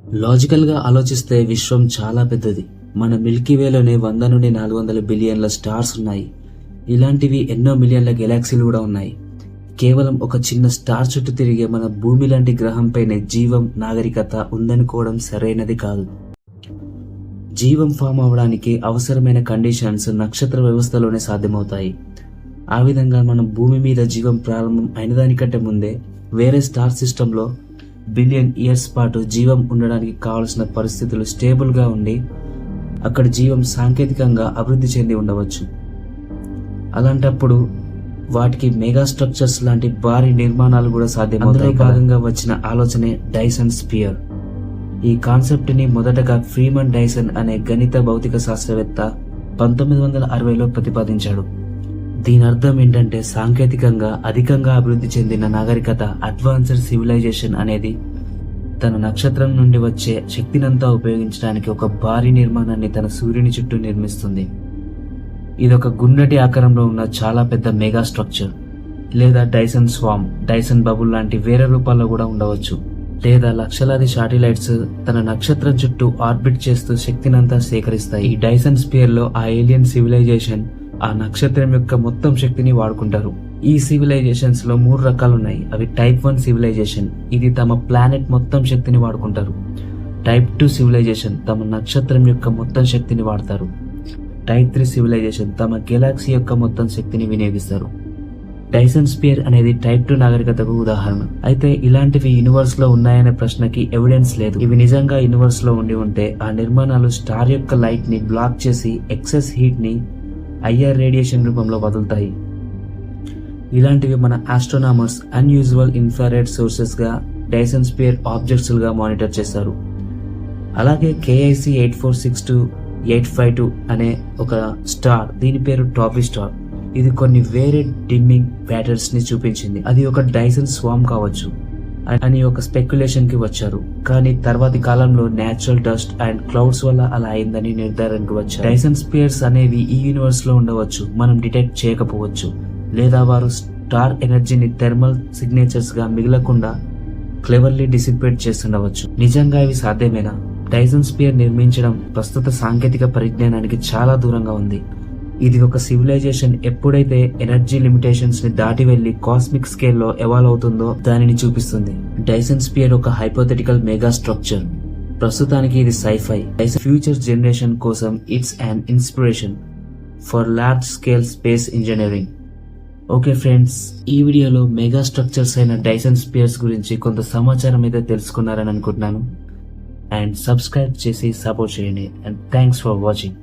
లాజికల్గా ఆలోచిస్తే విశ్వం చాలా పెద్దది. మన మిల్కీవేలోనే 100 నుండి 400 బిలియన్ల స్టార్స్ ఉన్నాయి. ఇలాంటివి ఎన్నో మిలియన్ల గెలాక్సీలు కూడా ఉన్నాయి. కేవలం ఒక చిన్న స్టార్ చుట్టూ తిరిగే మన భూమి లాంటి గ్రహంపైనే జీవం, నాగరికత ఉందనుకోవడం సరైనది కాదు. జీవం ఫామ్ అవడానికి అవసరమైన కండిషన్స్ నక్షత్ర వ్యవస్థలోనే సాధ్యమవుతాయి. ఆ విధంగా మనం భూమి మీద జీవం ప్రారంభం అయిన దానికంటే ముందే వేరే స్టార్ సిస్టంలో బిలియన్ ఇయర్స్ పాటు జీవం ఉండడానికి కావలసిన పరిస్థితులు స్టేబుల్గా ఉండి అక్కడ జీవం సాంకేతికంగా అభివృద్ధి చెంది ఉండవచ్చు. అలాంటప్పుడు వాటికి మెగా స్ట్రక్చర్స్ లాంటి భారీ నిర్మాణాలు కూడా సాధ్యమవుతాయి. భాగంగా వచ్చిన ఆలోచనే డైసన్ స్పియర్. ఈ కాన్సెప్ట్ ని మొదటగా ఫ్రీమన్ డైసన్ అనే గణిత భౌతిక శాస్త్రవేత్త 1960లో ప్రతిపాదించాడు. దీని అర్థం ఏంటంటే సాంకేతికంగా అధికంగా అభివృద్ధి చెందిన నాగరికత, అడ్వాన్స్డ్ సివిలైజేషన్ అనేది తన నక్షత్రం నుండి వచ్చే శక్తినంతా ఉపయోగించడానికి ఒక భారీ నిర్మాణాన్ని తన సూర్యుని చుట్టూ నిర్మిస్తుంది. ఇదొక గుండ్రటి ఆకారంలో ఉన్న చాలా పెద్ద మెగా స్ట్రక్చర్, లేదా డైసన్ స్వామ్, డైసన్ బబుల్ లాంటి వేరే రూపాల్లో కూడా ఉండవచ్చు. లేదా లక్షలాది శాటిలైట్స్ తన నక్షత్రం చుట్టూ ఆర్బిట్ చేస్తూ శక్తినంతా సేకరిస్తాయి. ఈ డైసన్ స్పియర్ లో ఆ ఏలియన్ సివిలైజేషన్ ఆ నక్షత్రం యొక్క మొత్తం శక్తిని వాడుకుంటారు. ఈ సివిలైజేషన్స్ లో 3 రకాలు ఉన్నాయి. అవి టైప్ 1 సివిలైజేషన్, ఇది తమ ప్లానెట్ మొత్తం శక్తిని వాడుకుంటారు. టైప్ 2 సివిలైజేషన్, తమ నక్షత్రం యొక్క మొత్తం శక్తిని వాడతారు. టైప్ 3 సివిలైజేషన్, తమ గెలాక్సీ యొక్క మొత్తం శక్తిని వినియోగిస్తారు. డైసన్ స్పియర్ అనేది టైప్ 2 నాగరికతకు ఉదాహరణ. అయితే ఇలాంటివి యూనివర్స్ లో ఉన్నాయనే ప్రశ్నకి ఎవిడెన్స్ లేదు. ఇవి నిజంగా యూనివర్స్ లో ఉండి ఉంటే ఆ నిర్మాణాలు స్టార్ యొక్క లైట్ ని బ్లాక్ చేసి ఎక్సెస్ హీట్ ని ఐఆర్ రేడియేషన్ రూపంలో వదులుతాయి. ఇలాంటివి మన ఆస్ట్రోనామర్స్ అన్యూజువల్ ఇన్ఫ్రారెడ్ సోర్సెస్ గా డైసన్ స్పియర్ ఆబ్జెక్ట్స్ గా మానిటర్ చేస్తారు. అలాగే KIC 8462-852 అనే ఒక స్టార్, దీని పేరు టాపీ స్టార్, ఇది కొన్ని వేరే డిమ్మింగ్ ప్యాటర్న్స్ ని చూపించింది. అది ఒక డైసన్ స్వామ్ కావచ్చు అని ఒక స్పెక్యులేషన్ కి వచ్చారు. కానీ తర్వాతి కాలంలో నేచురల్ డస్ట్ అండ్ క్లౌడ్స్ వల్ల అలా అయిందని నిర్ధారణకు వచ్చారు. డైసన్ స్పియర్స్ అనేవి ఈ యూనివర్స్ లో ఉండవచ్చు, మనం డిటెక్ట్ చేయకపోవచ్చు. లేదా వారు స్టార్ ఎనర్జీని థెర్మల్ సిగ్నేచర్స్ గా మిగలకుండా క్లెవర్లీ డిసిపేట్ చేస్తుండవచ్చు. నిజంగా ఇవి సాధ్యమేనా? డైసన్ స్పియర్ నిర్మించడం ప్రస్తుత సాంకేతిక పరిజ్ఞానానికి చాలా దూరంగా ఉంది. ఇది ఒక సివిలైజేషన్ ఎప్పుడైతే ఎనర్జీ లిమిటేషన్స్ ని దాటి వెళ్లి కాస్మిక్ స్కేల్లో ఎవాల్వ్ అవుతుందో దానిని చూపిస్తుంది. డైసన్ స్పియర్ ఒక హైపోథెటికల్ మెగా స్ట్రక్చర్. ప్రస్తుతానికి ఇది సైఫై. ఫ్యూచర్ జనరేషన్ కోసం it's an inspiration for large scale space engineering. Okay friends, ఈ వీడియోలో మెగా స్ట్రక్చర్స్ అయిన డైసన్ స్పియర్స్ గురించి కొంత సమాచారం అయితే తెలుసుకున్నారని అనుకుంటున్నాను. అండ్ సబ్స్క్రైబ్ చేసి సపోర్ట్ చేయండి. And thanks for watching.